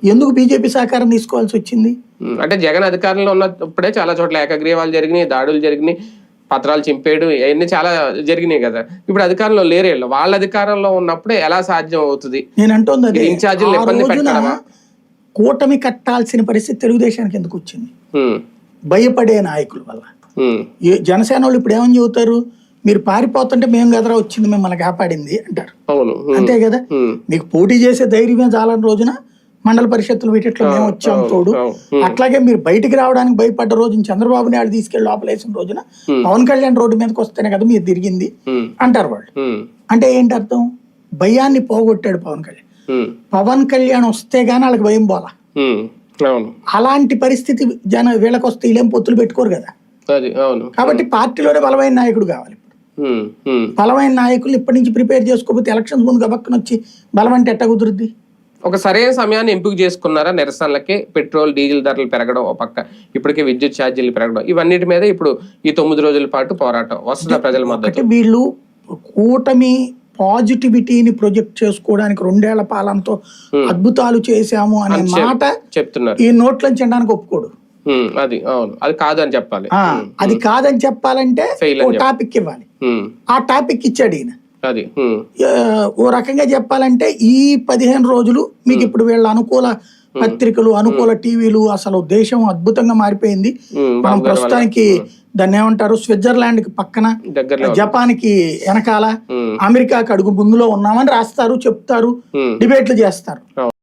ఎందుకు బీజేపీ సహకారం తీసుకోవాల్సి వచ్చింది? అంటే జగన్ అధికారంలో ఉన్నప్పుడే చాలా చోట్ల ఏకగ్రీవాలు జరిగినాయి, దాడులు జరిగినాయి, పత్రాలు చింపేయడం, ఇవన్నీ చాలా జరిగినాయి కదా. ఇప్పుడు అధికారంలో లేరు. వాళ్ళ అధికారంలో ఉన్నప్పుడే ఎలా సాధ్యం అవుతుంది? నేను అంటుంది ఇన్ఛార్జీలు ఇబ్బంది పెట్టడమా? కూటమి కట్టాల్సిన పరిస్థితి తెలుగుదేశానికి ఎందుకు వచ్చింది? భయపడే నాయకుల వల్ల. జనసేన వాళ్ళు ఇప్పుడు ఏమని చెబుతారు? మీరు పారిపోతుంటే మేము కదరా వచ్చింది మిమ్మల్ని కాపాడింది అంటారు. అంతే కదా, మీకు పోటీ చేసే ధైర్యమే చాలని రోజున మండల పరిషత్తులు వీటిట్లో మేము వచ్చాం తోడు. అట్లాగే మీరు బయటికి రావడానికి భయపడ్డ రోజున చంద్రబాబు నాయుడు తీసుకెళ్లి లోపలేసిన రోజున పవన్ కళ్యాణ్ రోడ్డు మీదకి వస్తేనే కదా మీరు తిరిగింది అంటారు వాళ్ళు. అంటే ఏంటి అర్థం? భయాన్ని పోగొట్టాడు పవన్ కళ్యాణ్. పవన్ కళ్యాణ్ వస్తే గానీ వాళ్ళకి భయం పోలా. అలాంటి పరిస్థితి వీళ్ళకి వస్తే వీళ్ళేం పొత్తులు పెట్టుకోరు కదా. కాబట్టి పార్టీలోనే బలమైన నాయకుడు కావాలి. బలమైన నాయకులు ఇప్పటి నుంచి ప్రిపేర్ చేసుకోకపోతే ఎలక్షన్స్ ముందు గబక్కన వచ్చి బలం అంటే ఎట్ట కుదురుద్ది? ఒక సరైన సమయాన్ని ఎంపిక చేసుకున్నారా నిరసనలకి? పెట్రోల్ డీజిల్ ధరలు పెరగడం ఒక పక్క, ఇప్పటికే విద్యుత్ ఛార్జీలు పెరగడం, ఇవన్నిటి మీద ఇప్పుడు ఈ 9 రోజుల పాటు పోరాటం వస్తుందా ప్రజల మద్దతు? వీళ్ళు కూటమి పాజిటివిటీని ప్రొజెక్ట్ చేసుకోవడానికి 2 ఏళ్ల పాలనతో అద్భుతాలు చేశాము అనే మాట చెప్తున్నారు. ఈ నోట్లను చెందడానికి ఒప్పుకోడు. అది అవును, అది కాదని చెప్పాలి. అది కాదని చెప్పాలంటే ఓ టాపిక్ ఇవ్వాలి. ఆ టాపిక్ ఇచ్చాడు ఈయన. అది ఓ రకంగా చెప్పాలంటే ఈ 15 రోజులు మీకు ఇప్పుడు వీళ్ళ అనుకూల పత్రికలు, అనుకూల టీవీలు, అసలు దేశం అద్భుతంగా మారిపోయింది. మనం ప్రస్తుతానికి దాన్ని ఏమంటారు, స్విట్జర్లాండ్ కి పక్కన, జపాన్ కి వెనకాల, అమెరికాకి అడుగు ముందులో ఉన్నామని రాస్తారు, చెప్తారు, డిబేట్లు చేస్తారు.